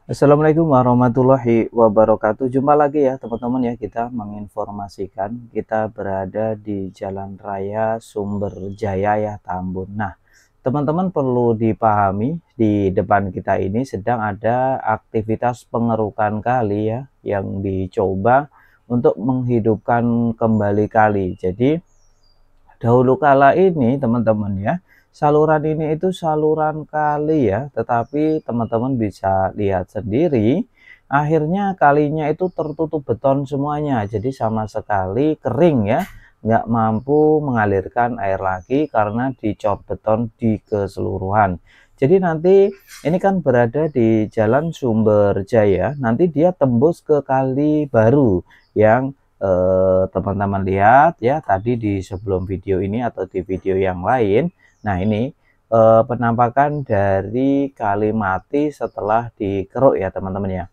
Assalamualaikum warahmatullahi wabarakatuh. Jumpa lagi ya teman-teman ya, kita menginformasikan kita berada di Jalan Raya Sumberjaya ya, Tambun. Nah, teman-teman perlu dipahami di depan kita ini sedang ada aktivitas pengerukan kali ya yang dicoba untuk menghidupkan kembali kali. Jadi dahulu kala ini teman-teman ya, saluran ini itu saluran kali ya, tetapi teman-teman bisa lihat sendiri akhirnya kalinya itu tertutup beton semuanya, jadi sama sekali kering ya, nggak mampu mengalirkan air lagi karena dicor beton di keseluruhan. Jadi nanti ini kan berada di Jalan Sumberjaya, nanti dia tembus ke kali baru yang teman-teman lihat ya tadi di sebelum video ini atau di video yang lain. Nah, ini penampakan dari kali mati setelah dikeruk ya teman-teman ya.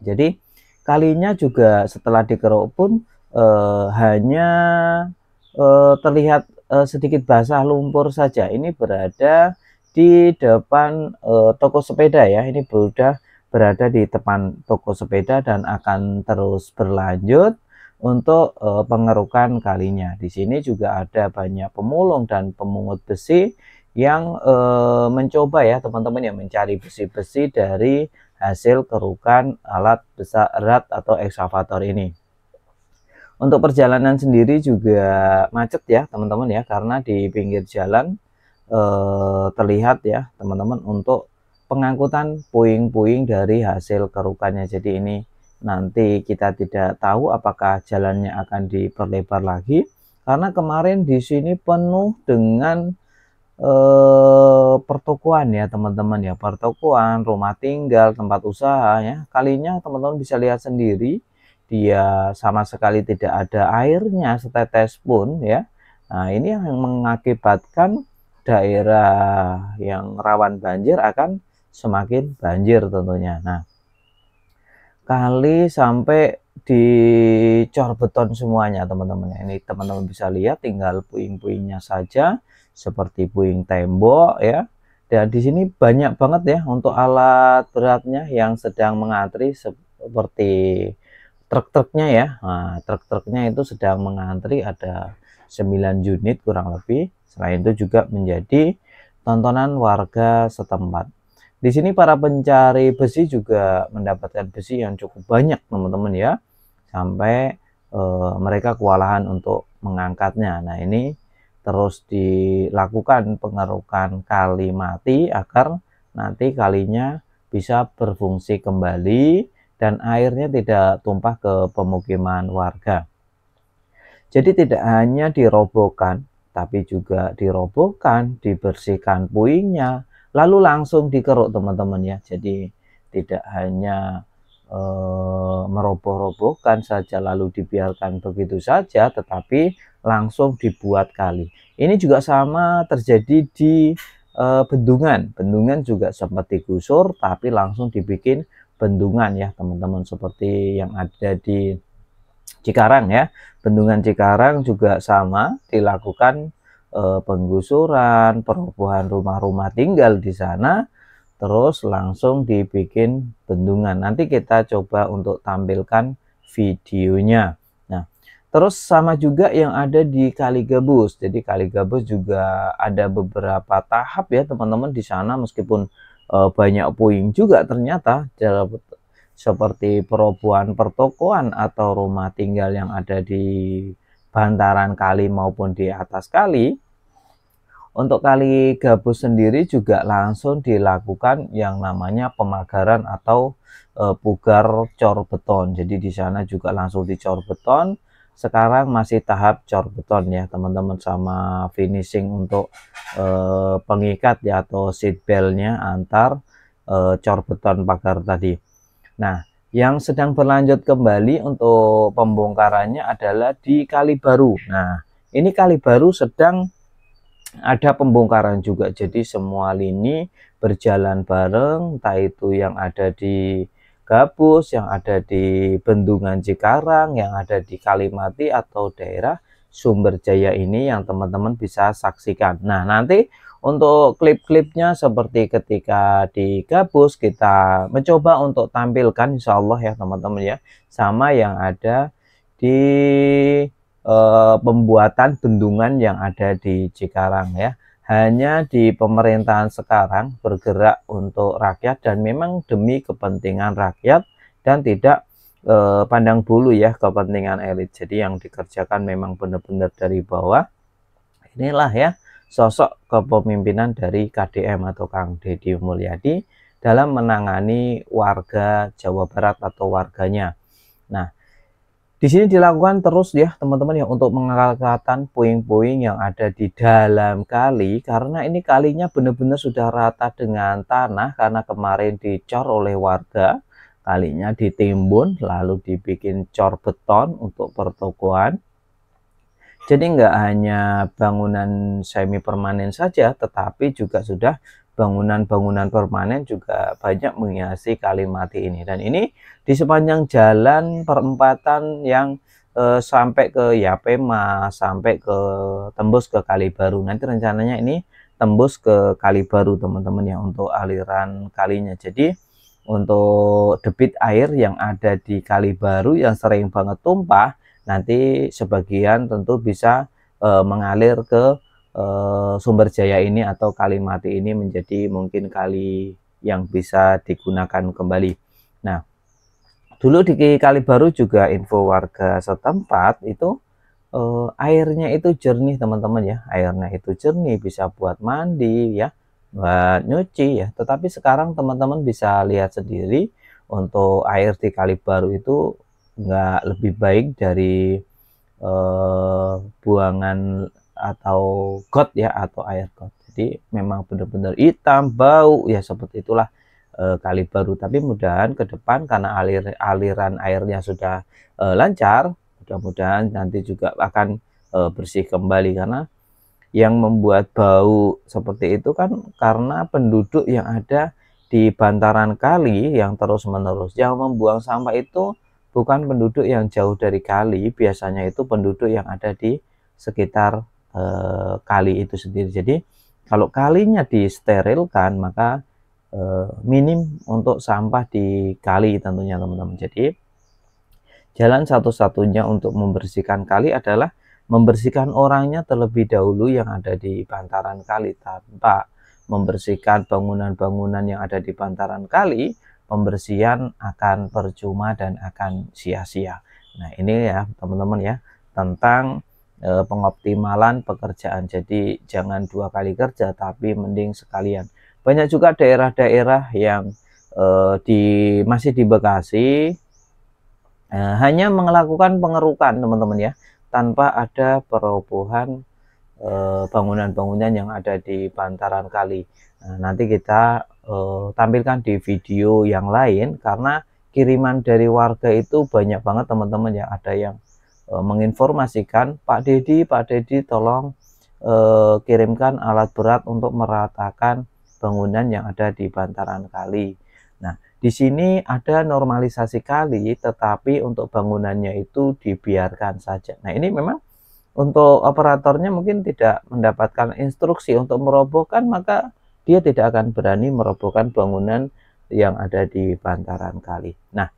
Jadi kalinya juga setelah dikeruk pun hanya terlihat sedikit basah lumpur saja. Ini berada di depan toko sepeda ya. Ini sudah berada di depan toko sepeda dan akan terus berlanjut untuk pengerukan kalinya. Di sini juga ada banyak pemulung dan pemungut besi yang mencoba ya teman-teman ya, mencari besi-besi dari hasil kerukan alat besar erat atau ekskavator ini. Untuk perjalanan sendiri juga macet ya teman-teman ya, karena di pinggir jalan terlihat ya teman-teman untuk pengangkutan puing-puing dari hasil kerukannya. Jadi ini nanti kita tidak tahu apakah jalannya akan diperlebar lagi, karena kemarin di sini penuh dengan pertokoan ya teman-teman ya, pertokoan, rumah tinggal, tempat usaha ya. Kalinya teman-teman bisa lihat sendiri, dia sama sekali tidak ada airnya setetes pun ya. Nah, ini yang mengakibatkan daerah yang rawan banjir akan semakin banjir tentunya. Nah, kali sampai dicor beton semuanya teman-teman. Ini teman-teman bisa lihat tinggal puing-puingnya saja seperti puing tembok ya. Dan di sini banyak banget ya untuk alat beratnya yang sedang mengantri seperti truk-truknya ya. Nah, truk-truknya itu sedang mengantri ada 9 unit kurang lebih. Selain itu juga menjadi tontonan warga setempat. Di sini para pencari besi juga mendapatkan besi yang cukup banyak teman-teman ya, sampai mereka kewalahan untuk mengangkatnya. Nah, ini terus dilakukan pengerukan kali mati agar nanti kalinya bisa berfungsi kembali dan airnya tidak tumpah ke pemukiman warga. Jadi tidak hanya dirobohkan, tapi juga dirobohkan, dibersihkan puingnya, lalu langsung dikeruk teman-teman ya. Jadi tidak hanya meroboh-robohkan saja lalu dibiarkan begitu saja, tetapi langsung dibuat kali. Ini juga sama terjadi di bendungan. Bendungan juga sempat digusur, tapi langsung dibikin bendungan ya teman-teman, seperti yang ada di Cikarang ya. Bendungan Cikarang juga sama dilakukan penggusuran, perobohan rumah-rumah tinggal di sana, terus langsung dibikin bendungan. Nanti kita coba untuk tampilkan videonya. Nah, terus sama juga yang ada di Kali Gabus. Jadi Kali Gabus juga ada beberapa tahap ya teman-teman di sana, meskipun banyak puing juga ternyata, seperti perobohan pertokoan atau rumah tinggal yang ada di bantaran kali maupun di atas kali. Untuk Kali Gabus sendiri juga langsung dilakukan yang namanya pemagaran atau pugar cor beton. Jadi di sana juga langsung dicor beton. Sekarang masih tahap cor beton ya teman-teman, sama finishing untuk pengikat ya atau seat beltnya antar cor beton pagar tadi. Nah, yang sedang berlanjut kembali untuk pembongkarannya adalah di Kali Baru. Nah, ini Kali Baru sedang ada pembongkaran juga. Jadi semua lini berjalan bareng, entah itu yang ada di Gabus, yang ada di Bendungan Cikarang, yang ada di Kalimati atau daerah Sumberjaya ini yang teman-teman bisa saksikan. Nah, nanti Untuk klip-klipnya seperti ketika di Gabus kita mencoba untuk tampilkan insya Allah ya teman-teman ya, sama yang ada di pembuatan bendungan yang ada di Cikarang ya. Hanya di pemerintahan sekarang bergerak untuk rakyat dan memang demi kepentingan rakyat dan tidak pandang bulu ya kepentingan elit. Jadi yang dikerjakan memang benar-benar dari bawah. Inilah ya sosok kepemimpinan dari KDM atau Kang Deddy Mulyadi dalam menangani warga Jawa Barat atau warganya. Nah, di sini dilakukan terus ya teman-teman ya untuk mengangkat puing-puing yang ada di dalam kali, karena ini kalinya benar-benar sudah rata dengan tanah karena kemarin dicor oleh warga. Kalinya ditimbun lalu dibikin cor beton untuk pertokoan. Jadi nggak hanya bangunan semi permanen saja, tetapi juga sudah bangunan-bangunan permanen juga banyak menghiasi Kalimati ini. Dan ini di sepanjang jalan perempatan yang sampai ke Yapema, sampai ke tembus ke Kalibaru. Nanti rencananya ini tembus ke Kalibaru teman-teman ya untuk aliran kalinya. Jadi untuk debit air yang ada di Kalibaru yang sering banget tumpah, nanti sebagian tentu bisa mengalir ke Sumber Jaya ini atau Kalimati ini menjadi mungkin kali yang bisa digunakan kembali. Nah, dulu di Kalibaru juga info warga setempat itu airnya itu jernih teman-teman ya, airnya itu jernih bisa buat mandi ya, buat nyuci ya. Tetapi sekarang teman-teman bisa lihat sendiri untuk air di Kalibaru itu nggak lebih baik dari buangan atau got ya, atau air got. Jadi memang benar-benar hitam bau ya, seperti itulah Kalibaru. Tapi mudahan ke depan karena aliran airnya sudah lancar, mudah-mudahan nanti juga akan bersih kembali, karena yang membuat bau seperti itu kan karena penduduk yang ada di bantaran kali yang terus-menerus. Yang membuang sampah itu bukan penduduk yang jauh dari kali, biasanya itu penduduk yang ada di sekitar kali itu sendiri. Jadi kalau kalinya disterilkan maka minim untuk sampah di kali tentunya teman-teman. Jadi jalan satu-satunya untuk membersihkan kali adalah membersihkan orangnya terlebih dahulu yang ada di bantaran kali. Tanpa membersihkan bangunan-bangunan yang ada di bantaran kali, pembersihan akan percuma dan akan sia-sia. Nah ini ya teman-teman ya, tentang pengoptimalan pekerjaan. Jadi jangan dua kali kerja, tapi mending sekalian. Banyak juga daerah-daerah yang masih di Bekasi hanya melakukan pengerukan teman-teman ya, tanpa ada perobohan bangunan-bangunan yang ada di bantaran kali. Nah, nanti kita tampilkan di video yang lain, karena kiriman dari warga itu banyak banget teman-teman ya. Ada yang menginformasikan, Pak Deddy tolong kirimkan alat berat untuk meratakan bangunan yang ada di bantaran kali. Nah, di sini ada normalisasi kali, tetapi untuk bangunannya itu dibiarkan saja. Nah, ini memang untuk operatornya mungkin tidak mendapatkan instruksi untuk merobohkan, maka dia tidak akan berani merobohkan bangunan yang ada di bantaran kali. Nah,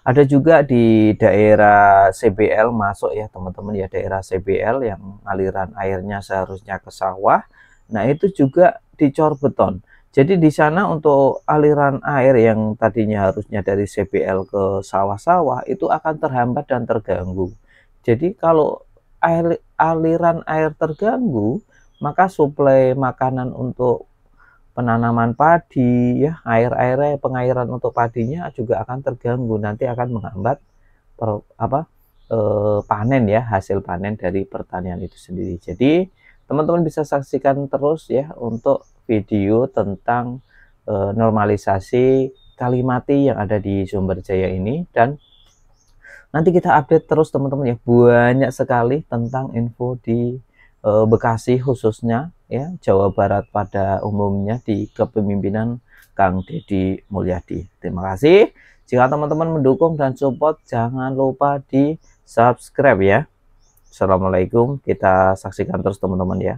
ada juga di daerah CBL masuk ya teman-teman ya, daerah CBL yang aliran airnya seharusnya ke sawah. Nah, itu juga dicor beton. Jadi di sana untuk aliran air yang tadinya harusnya dari CBL ke sawah-sawah itu akan terhambat dan terganggu. Jadi kalau aliran air terganggu, maka suplai makanan untuk penanaman padi ya, airnya pengairan untuk padinya juga akan terganggu, nanti akan menghambat panen ya, hasil panen dari pertanian itu sendiri. Jadi teman-teman bisa saksikan terus ya untuk video tentang normalisasi Kalimati yang ada di Sumber Jaya ini, dan nanti kita update terus teman-teman ya, banyak sekali tentang info di Bekasi khususnya ya, Jawa Barat pada umumnya di kepemimpinan Kang Deddy Mulyadi. Terima kasih. Jika teman-teman mendukung dan support, jangan lupa di subscribe ya. Assalamualaikum, kita saksikan terus teman-teman ya.